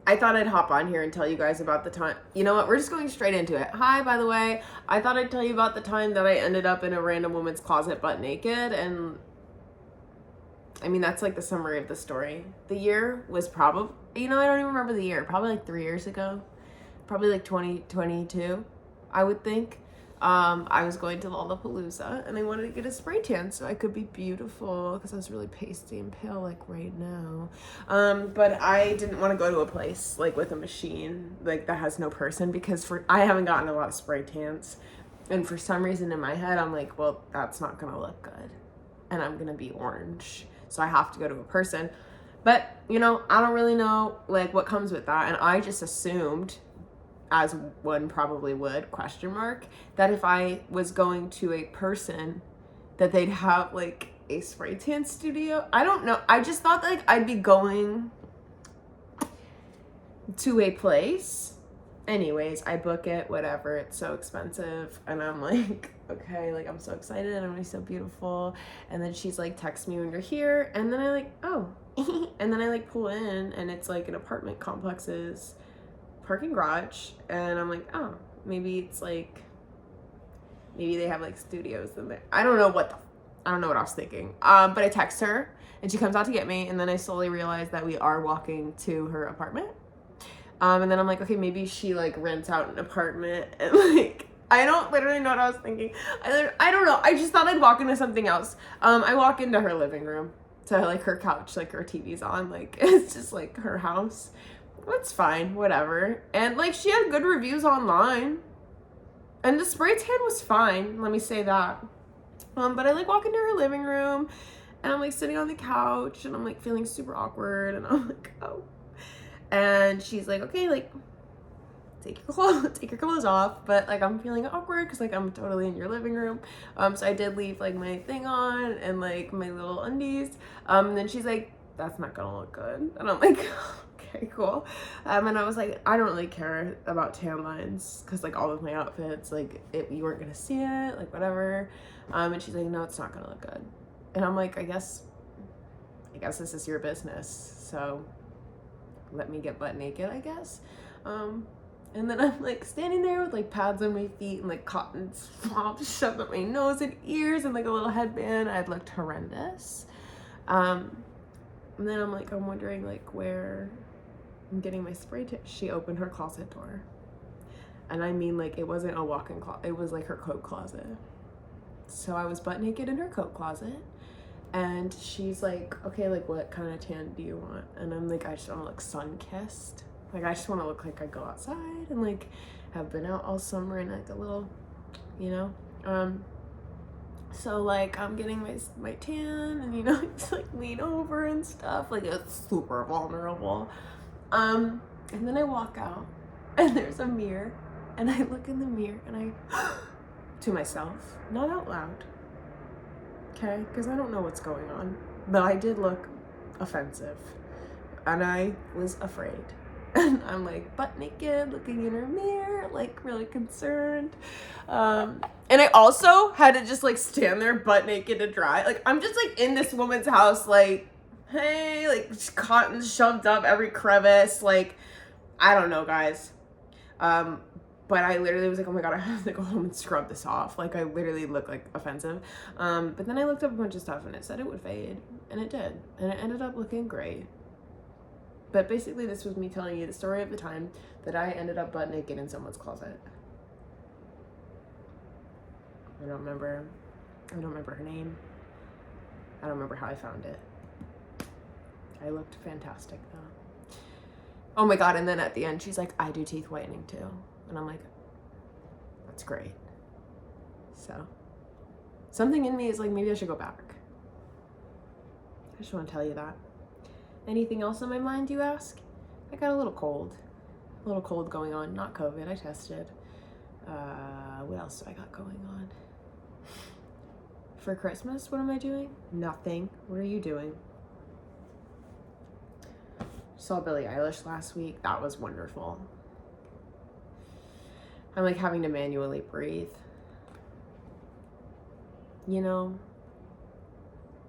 I thought I'd hop on here and tell you guys about the time. You know what? We're just going straight into it. Hi, by the way. I thought I'd tell you about the time that I ended up in a random woman's closet butt naked. And I mean, that's like the summary of the story. The year was probably, I don't even remember the year. Probably like 3 years ago. Probably like 2022, I would think. I was going to Lollapalooza and I wanted to get a spray tan so I could be beautiful because I was really pasty and pale like right now. But I didn't want to go to a place like with a machine like that has no person because I haven't gotten a lot of spray tans. And for some reason in my head, I'm like, well, that's not going to look good. And I'm going to be orange. So I have to go to a person. But, I don't really know like what comes with that. And I just assumed, as one probably would, that if I was going to a person that they'd have like a spray tan studio. I don't know. I just thought like I'd be going to a place. Anyways, I book it, whatever. It's so expensive. And I'm like, okay, like I'm so excited. I'm gonna be so beautiful. And then she's like, text me when you're here. And then I like, oh. And then I like pull in and it's like an apartment complex's parking garage. And I'm like, oh, maybe it's like, maybe they have like studios in there. I don't know what I was thinking. But I text her and she comes out to get me. And then I slowly realize that we are walking to her apartment. And then I'm like, okay, maybe she like rents out an apartment and like, I don't literally know what I was thinking. I don't know. I just thought I'd walk into something else. I walk into her living room to like her couch, like her TV's on, like it's just like her house. It's fine, whatever. And like she had good reviews online. And the spray tan was fine, let me say that. But I like walk into her living room and I'm like sitting on the couch and I'm like feeling super awkward and I'm like, oh. And she's like, okay, like take your clothes off. But like I'm feeling awkward because like I'm totally in your living room. So I did leave like my thing on and like my little undies. And then she's like, that's not gonna look good. And I'm like, okay, cool. And I was like, I don't really care about tan lines because like all of my outfits, like you weren't gonna see it, like whatever. And she's like, no, it's not gonna look good. And I'm like, I guess this is your business. So let me get butt naked, I guess. And then I'm like standing there with like pads on my feet and like cotton swabs shoved up my nose and ears and like a little headband. I'd looked horrendous. And then I'm wondering like where I'm getting my spray tan. She opened her closet door. And I mean like it wasn't a walk-in closet, it was like her coat closet. So I was butt naked in her coat closet. And she's like, okay, like what kind of tan do you want? And I'm like, I just want to look sun-kissed. Like I just want to look like I go outside and like have been out all summer and like a little, so like I'm getting my tan and just like lean over and stuff. Like it's super vulnerable. And then I walk out and there's a mirror and I look in the mirror and I to myself, not out loud. Okay, because I don't know what's going on. But I did look offensive. And I was afraid. And I'm like butt naked, looking in her mirror, like really concerned. And I also had to just like stand there butt naked to dry. Like I'm just like in this woman's house, like, hey, like cotton shoved up every crevice. Like, I don't know, guys. But I literally was like, oh my God, I have to go home and scrub this off. Like I literally look like offensive. But then I looked up a bunch of stuff and it said it would fade. And it did. And it ended up looking great. But basically this was me telling you the story of the time that I ended up butt naked in someone's closet. I don't remember her name. I don't remember how I found it. I looked fantastic though. Oh my God, and then at the end she's like, I do teeth whitening too. And I'm like, that's great. So something in me is like, maybe I should go back. I just want to tell you that. Anything else on my mind, you ask? I got a little cold going on. Not COVID, I tested. What else do I got going on? For Christmas, what am I doing? Nothing. What are you doing? Saw Billie Eilish last week. That was wonderful. I'm like having to manually breathe. I'm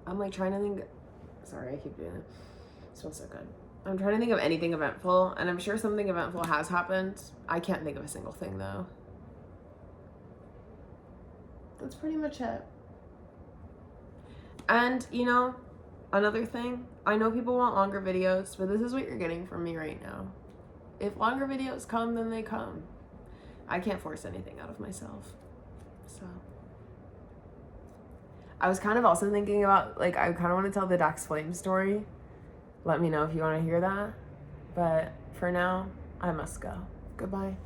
like trying to think. Sorry, I keep doing it. It smells so good. I'm trying to think of anything eventful, and I'm sure something eventful has happened. I can't think of a single thing, though. That's pretty much it. And, you know, another thing, I know people want longer videos, but this is what you're getting from me right now. If longer videos come, then they come. I can't force anything out of myself. So I was kind of also thinking about, like, I kind of want to tell the Dax Flame story. Let me know if you want to hear that. But for now, I must go. Goodbye.